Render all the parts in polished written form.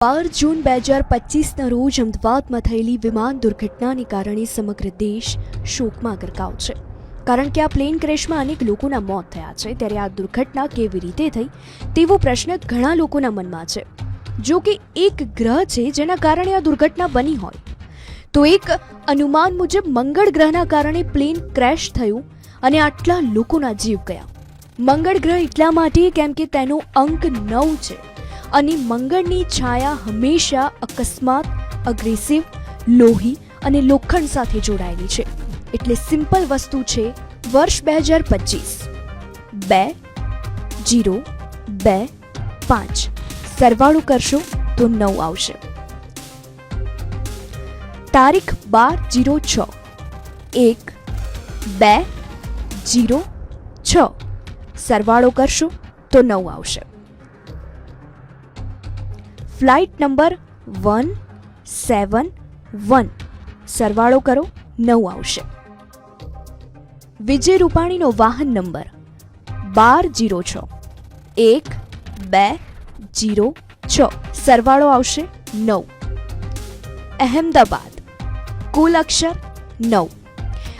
12 જૂન 2025ના રોજ અમદાવાદમાં થયેલી વિમાન દુર્ઘટનાને કારણે સમગ્ર દેશ શોકમાં ગરકાવ છે. કારણ કે આ પ્લેન ક્રેશમાં અનેક લોકોના મોત થયા છે, ત્યારે આ દુર્ઘટના કેવી રીતે થઈ તેવો પ્રશ્ન ઘણા લોકોના મનમાં છે. જો કે એક ગ્રહ છે જેના કારણે આ દુર્ઘટના બની હોય, તો એક અનુમાન મુજબ મંગળ ગ્રહના કારણે પ્લેન ક્રેશ થયું અને આટલા લોકોના જીવ ગયા. મંગળ ગ્રહ એટલા માટે કેમ કે તેનો અંક 9 છે અને મંગળની છાયા હંમેશા અકસ્માત, અગ્રેસિવ, લોહી અને લોખંડ સાથે જોડાયેલી છે. એટલે સિમ્પલ વસ્તુ છે, વર્ષ 2025 2 0 2 5 સરવાળો કરશો તો 9 આવશે. તારીખ 12/06 1 2 0 6 સરવાળો કરશો તો 9 આવશે. ફ્લાઇટ નંબર 171 સરવાળો કરો 9 આવશે. વિજય રૂપાણીનો વાહન નંબર 1206 1 2 0 6 સરવાળો આવશે 9. અહેમદાબાદ કુલ અક્ષર 9.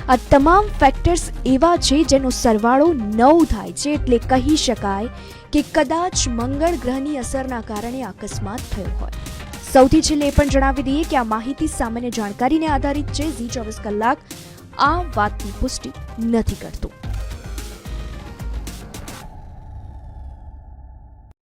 આ તમામ ફેક્ટર્સ એવા છે જેનો સરવાળો 9 થાય છે, એટલે કહી શકાય કે કદાચ મંગળ ગ્રહની અસરના કારણે અકસ્માત થયો હોય. સૌથી છેલ્લે એ પણ જણાવી દઈએ કે આ માહિતી સામાન્ય જાણકારીને આધારિત છે. ઝી 24 કલાક આ વાતની પુષ્ટિ નથી કરતું.